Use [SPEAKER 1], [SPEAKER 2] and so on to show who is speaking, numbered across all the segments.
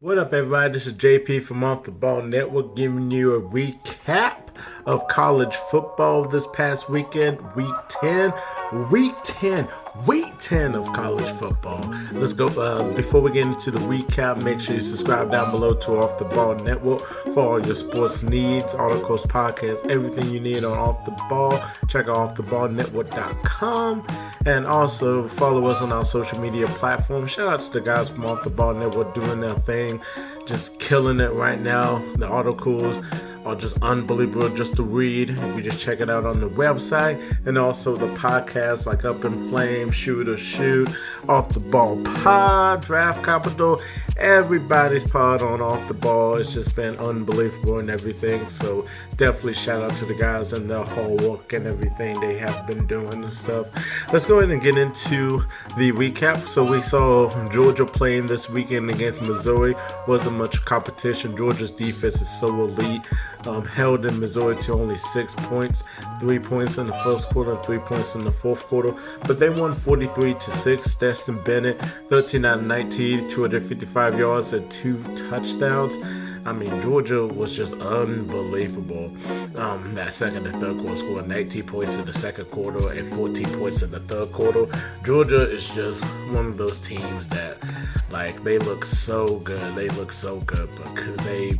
[SPEAKER 1] What up, everybody? This is JP from Off the Ball Network giving you a recap of college football this past weekend, week 10 of college football. Let's go. Before we get into the recap, make sure you subscribe down below to Off the Ball Network for all your sports needs, articles, podcasts, everything you need on Off the Ball. Check out offtheballnetwork.com. And also follow us on our social media platforms. Shout out to the guys from Off the Ball Network doing their thing, just killing it right now. The articles are just unbelievable just to read if you just check it out on the website. And also the podcasts like Up in Flames, Shoot or Shoot, Off the Ball Pod, Draft Capital, everybody's pod on Off the Ball. It's just been unbelievable and everything. So definitely shout out to the guys and their hard work and everything they have been doing and stuff. Let's go ahead and get into the recap. So we saw Georgia playing this weekend against Missouri. Wasn't much competition. Georgia's defense is so elite. Held in Missouri to only 6 points, 3 points in the first quarter, 3 points in the fourth quarter. But they won 43-6. Stetson Bennett, 13 out of 19, 255 yards and 2 touchdowns. I mean, Georgia was just unbelievable. That second and third quarter scored 19 points in the second quarter and 14 points in the third quarter. Georgia is just one of those teams that, like, they look so good. They look so good, but could they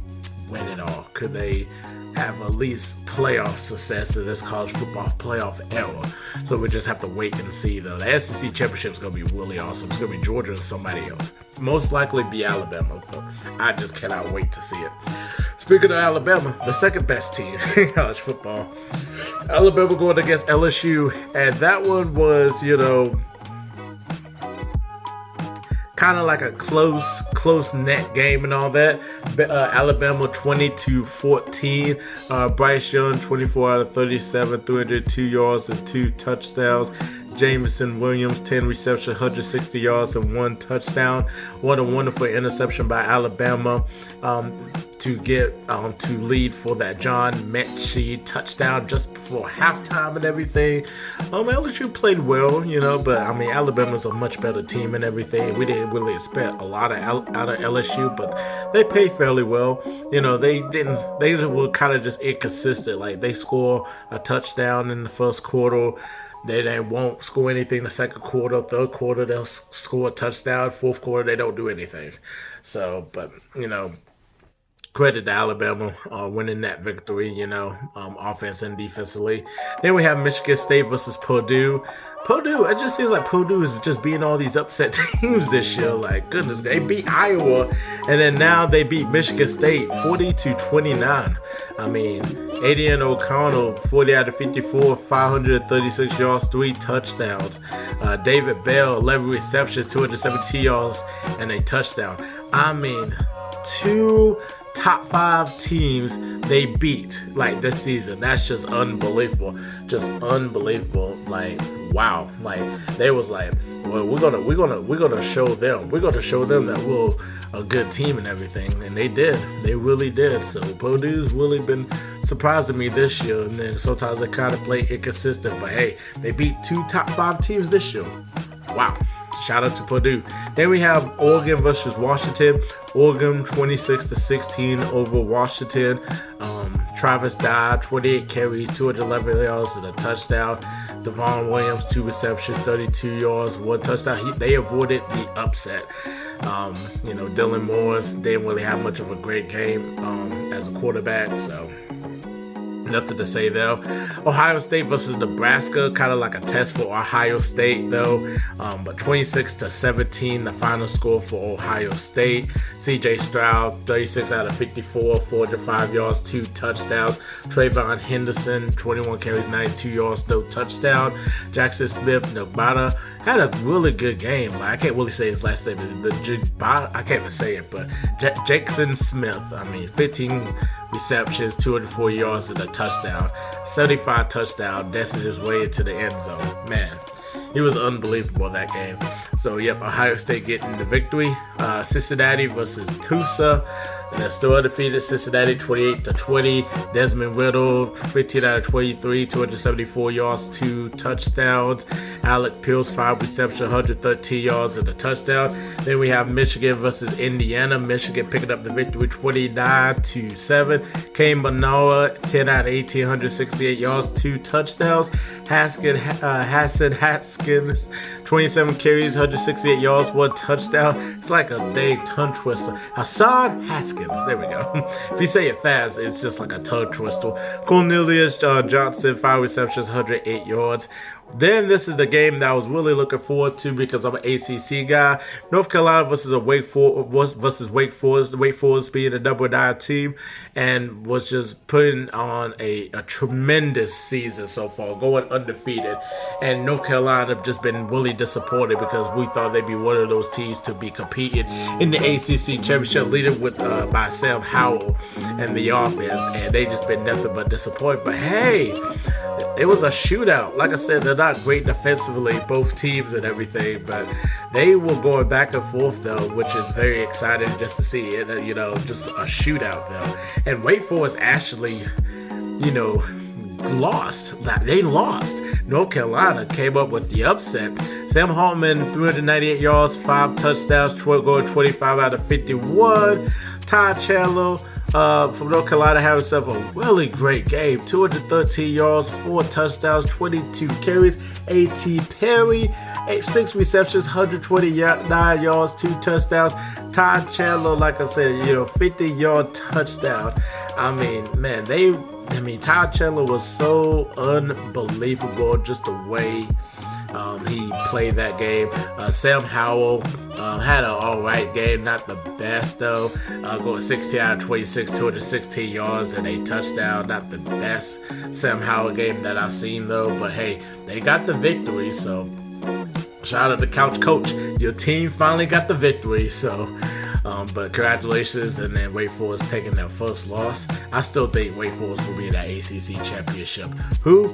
[SPEAKER 1] win it all? Could they have at least playoff success in this college football playoff era? So we just have to wait and see, though. The SEC championship is going to be really awesome. It's going to be Georgia and somebody else. Most likely be Alabama, but I just cannot wait to see it. Speaking of Alabama, the second best team in college football, Alabama going against LSU, and that one was, kind of like a close net game and all that. Alabama 20-14. Bryce Young 24 out of 37, 302 yards and 2 touchdowns. Jameson Williams 10 receptions, 160 yards and 1 touchdown. What a wonderful interception by Alabama to get to lead for that John Mechie touchdown just before halftime and everything. LSU played well, but I mean, Alabama's a much better team and everything. We didn't really expect a lot out of LSU, but they played fairly well. They were kind of just inconsistent. Like, they score a touchdown in the first quarter, they won't score anything the second quarter. Third quarter, they'll score a touchdown. Fourth quarter, they don't do anything. So, but, credit to Alabama winning that victory, offense and defensively. Then we have Michigan State versus Purdue. It just seems like Purdue is just beating all these upset teams this year. Like, goodness, they beat Iowa, and then now they beat Michigan State 40-29. I mean, Aiden O'Connell, 40 out of 54, 536 yards, 3 touchdowns. David Bell, 11 receptions, 217 yards, and a touchdown. I mean, 2 top 5 teams they beat like this season. That's just unbelievable. Just unbelievable. Like, wow. Like, they was like, well, we're gonna show them. We're gonna show them that we're a good team and everything. And they did. They really did. So Purdue's really been surprising me this year. And then sometimes they kind of play inconsistent. But hey, they beat 2 top 5 teams this year. Wow. Shout out to Purdue. Then we have Oregon versus Washington. Oregon 26-16 over Washington. Travis Dye, 28 carries, 211 yards and a touchdown. Devon Williams, 2 receptions, 32 yards, 1 touchdown. They avoided the upset. Dylan Morris didn't really have much of a great game as a quarterback, so nothing to say there. Ohio State versus Nebraska, kind of like a test for Ohio State though. But 26-17, the final score for Ohio State. CJ Stroud, 36 out of 54, 405 yards, 2 touchdowns. Trayvon Henderson, 21 carries, 92 yards, no touchdown. Jackson Smith, Nevada, had a really good game. I can't really say his last name. I can't even say it, but Jackson Smith, 15 receptions, 204 yards and a touchdown, 75 touchdown, destined his way into the end zone. Man, He was unbelievable that game. So, yep, Ohio State getting the victory. Cincinnati versus Tulsa. And they're still undefeated. Cincinnati 28-20. Desmond Riddle 15 out of 23, 274 yards, 2 touchdowns. Alec Pierce 5 receptions, 113 yards and a touchdown. Then we have Michigan versus Indiana. Michigan picking up the victory 29-7. Kane Manoa 10 out of 18, 168 yards, 2 touchdowns. Haskins 27 carries, 168 yards, 1 touchdown. It's like a dang tongue twister. Hassan Haskins. There we go. If you say it fast, it's just like a tongue twister. Cornelius Johnson, 5 receptions, 108 yards. Then this is the game that I was really looking forward to because I'm an ACC guy. North Carolina versus Wake Forest. Wake Forest being a double-dime team and was just putting on a tremendous season so far, going undefeated. And North Carolina have just been really disappointed because we thought they'd be one of those teams to be competing in the ACC championship, leading with by Sam Howell and the offense, and they just been nothing but disappointed. But hey, it was a shootout. Like I said, they're not great defensively, both teams and everything, but they were going back and forth though, which is very exciting just to see it. Just a shootout though. And Wake Forest actually, lost. They lost. North Carolina came up with the upset. Sam Hartman 398 yards, 5 touchdowns, going 25 out of 51. Ty Chandler from North Carolina had himself a really great game. 213 yards, 4 touchdowns, 22 carries. A.T. Perry, 6 receptions, 129 yards, 2 touchdowns. Ty Chandler, like I said, 50-yard touchdown. Ty Chandler was so unbelievable, just the way he played that game. Sam Howell had an alright game, not the best though. Going 16 out of 26, 216 yards and a touchdown. Not the best Sam Howell game that I've seen though, but hey, they got the victory, so shout out to Couch Coach. Your team finally got the victory, so but congratulations. And then Wake Forest taking their first loss. I still think Wake Forest will be in that ACC championship. Who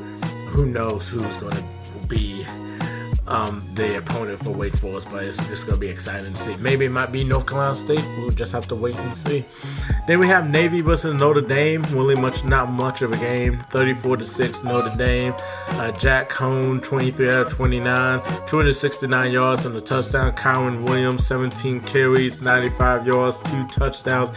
[SPEAKER 1] knows who's going to be the opponent for Wake Forest, but it's going to be exciting to see. Maybe it might be North Carolina State. We'll just have to wait and see. Then we have Navy versus Notre Dame. Really not much of a game. 34-6 Notre Dame. Jack Cone 23 out of 29, 269 yards and a touchdown. Kyron Williams 17 carries, 95 yards, 2 touchdowns.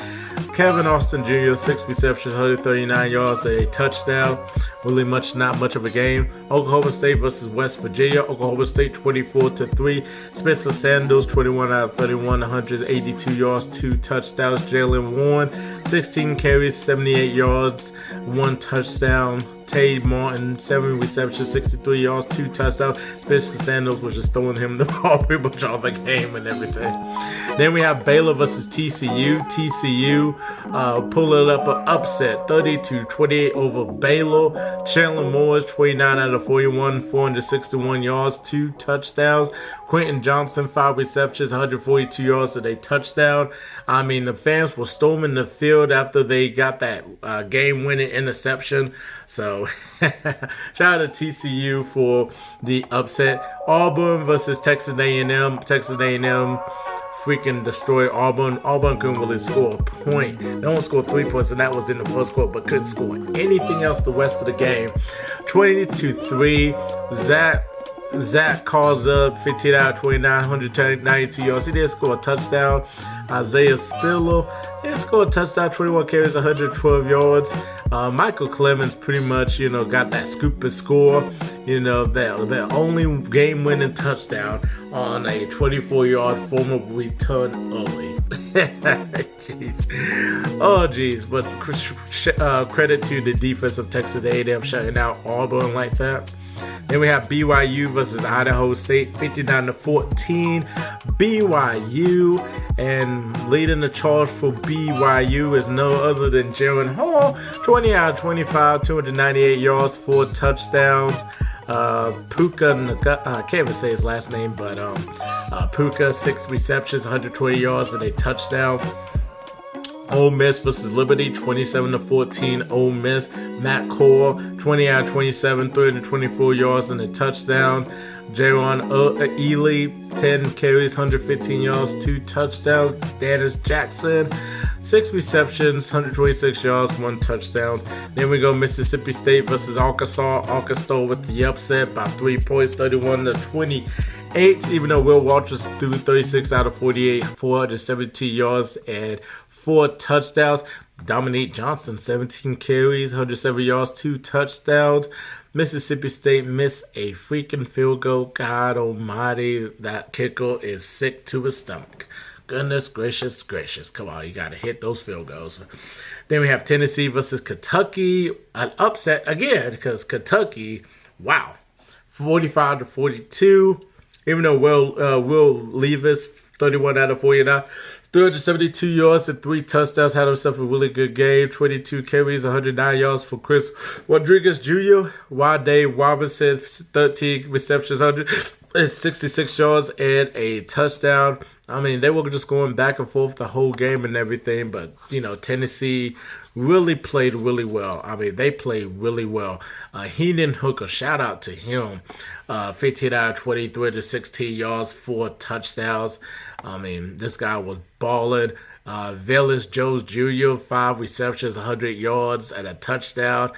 [SPEAKER 1] Kevin Austin Jr. 6 receptions, 139 yards, a touchdown. Really not much of a game. Oklahoma State versus West Virginia. Oklahoma State 24-3. Spencer Sanders 21 out of 31, 182 yards, 2 touchdowns. Jalen Warren 16 carries, 78 yards, 1 touchdown. Tay Martin 7 receptions, 63 yards, 2 touchdowns. Spencer Sanders was just throwing him the ball pretty much all the game and everything. Then we have Baylor versus TCU. TCU pulling up an upset, 30-28 over Baylor. Chandler Morris 29 out of 41, 461 yards, 2 touchdowns. Quentin Johnson 5 receptions, 142 yards and a touchdown. The fans were storming the field after they got that game-winning interception. So shout out to TCU for the upset. Auburn versus Texas A&M. Texas A&M freaking destroyed Auburn. Auburn couldn't really score a point. They only scored 3 points, and that was in the first quarter, but couldn't score anything else the rest of the game. 20-3. Zach calls up 15 out of 29, 192 yards. He did score a touchdown. Isaiah Spiller did score a touchdown, 21 carries, 112 yards. Michael Clemens pretty much, got that scoop and score. Their only game-winning touchdown on a 24-yard former return early. Jeez. Oh, jeez. But credit to the defense of Texas A&M shutting out Auburn like that. Then we have BYU versus Idaho State, 59-14. BYU, and leading the charge for BYU is no other than Jaron Hall, 20 out of 25, 298 yards, 4 touchdowns. Puka, I can't even say his last name, but Puka, 6 receptions, 120 yards, and a touchdown. Ole Miss versus Liberty, 27-14. Ole Miss. Matt Core, 20 out of 27, 324 yards and a touchdown. Jaron Ely, 10 carries, 115 yards, 2 touchdowns. Dennis Jackson, 6 receptions, 126 yards, 1 touchdown. Then we go Mississippi State versus Arkansas. Arkansas with the upset by 3 points, 31-28. Even though Will Walters threw 36 out of 48, 472 yards and 4 touchdowns. Dominique Johnson, 17 carries, 107 yards, 2 touchdowns. Mississippi State missed a freaking field goal. God almighty, that kicker is sick to his stomach. Goodness gracious, gracious. Come on, you got to hit those field goals. Then we have Tennessee versus Kentucky. An upset again because Kentucky, wow, 45-42. Even though Will Levis, 31 out of 49. 372 yards and 3 touchdowns. Had himself a really good game. 22 carries, 109 yards for Chris Rodriguez Jr. Wade Robinson, 13 receptions, 166 yards and a touchdown. I mean, they were just going back and forth the whole game and everything. But, Tennessee really played really well. I mean, they played really well. Hendon Hooker, shout out to him. 15 out of 23 16 yards, 4 touchdowns. I mean, this guy was balling. Velus Jones Jr., 5 receptions, 100 yards, and a touchdown.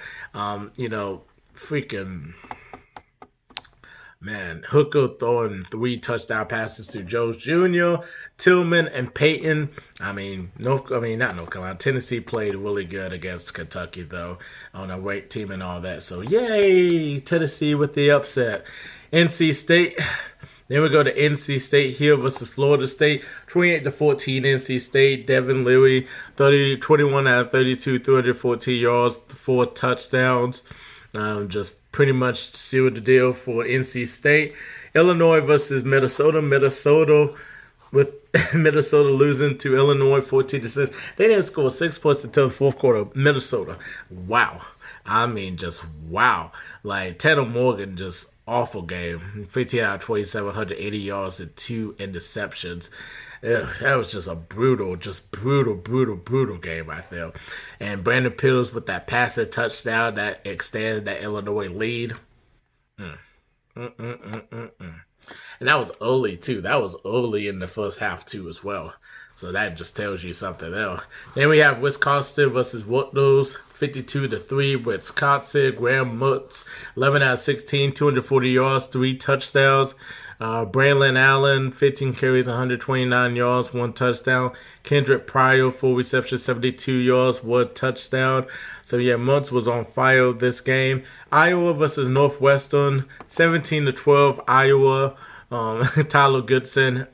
[SPEAKER 1] Hooker throwing 3 touchdown passes to Jones Jr., Tillman, and Peyton. Not North Carolina. Tennessee played really good against Kentucky, though, on a ranked team and all that. So, yay, Tennessee with the upset. NC State. Then we go to NC State here versus Florida State. 28-14 NC State. Devin Leary, 21 out of 32, 314 yards, 4 touchdowns. Just pretty much sealed the deal for NC State. Illinois versus Minnesota. Minnesota losing to Illinois 14-6. They didn't score 6 points until the fourth quarter. Minnesota. Wow. Just wow. Like Tanner Morgan, just awful game. 15 out of 27, 180 yards and 2 interceptions. That was just a brutal game right there. And Brandon Peters with that passing touchdown that extended that Illinois lead. And that was early, too. That was early in the first half, too, as well. So that just tells you something else. Then we have Wisconsin versus Rutgers, 52-3. Wisconsin, Graham Mertz, 11 out of 16, 240 yards, 3 touchdowns. Braylon Allen, 15 carries, 129 yards, 1 touchdown. Kendrick Pryor, 4 receptions, 72 yards, 1 touchdown. So yeah, Mertz was on fire this game. Iowa versus Northwestern, 17-12. Iowa. Tyler Goodson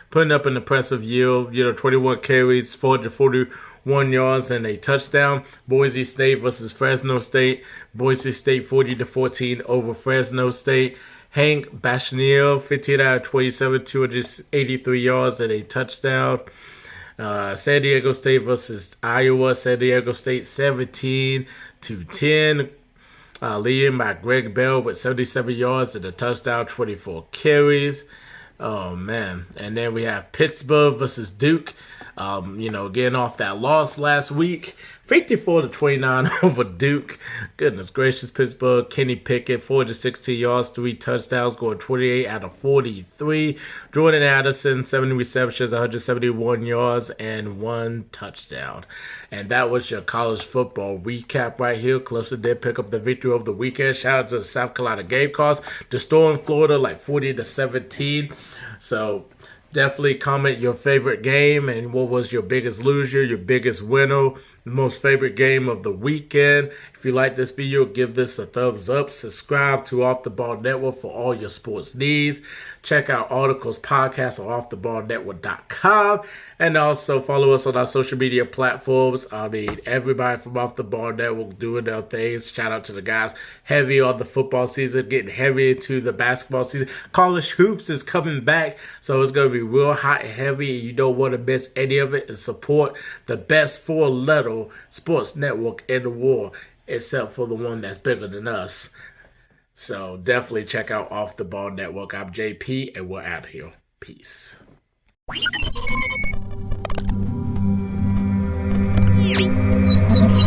[SPEAKER 1] putting up an impressive yield, 21 carries, 441 yards, and a touchdown. Boise State versus Fresno State. Boise State 40-14 over Fresno State. Hank Bachaniel, 15 out of 27, 283 yards, and a touchdown. San Diego State versus Iowa. San Diego State 17-10. Leading by Greg Bell with 77 yards and a touchdown, 24 carries. Oh, man. And then we have Pittsburgh versus Duke. Getting off that loss last week. 54-29 over Duke. Goodness gracious, Pittsburgh. Kenny Pickett, 416 yards, 3 touchdowns, scored 28 out of 43. Jordan Addison, 70 receptions, 171 yards, and 1 touchdown. And that was your college football recap right here. Clemson did pick up the victory over the weekend. Shout out to the South Carolina Gamecocks. Destroying Florida like 40-17. So definitely comment your favorite game and what was your biggest loser, your biggest winner, the most favorite game of the weekend. If you like this video, give this a thumbs up. Subscribe to Off the Ball Network for all your sports needs. Check out Articles Podcast on offtheballnetwork.com. And also follow us on our social media platforms. Everybody from Off the Ball Network doing their things. Shout out to the guys heavy on the football season, getting heavy into the basketball season. College hoops is coming back, so it's going to be real hot and heavy, and you don't want to miss any of it. And support the best 4-letter sports network in the world, except for the one that's bigger than us. So definitely check out Off the Ball Network. I'm JP, and we're out of here. Peace.
[SPEAKER 2] Thank you.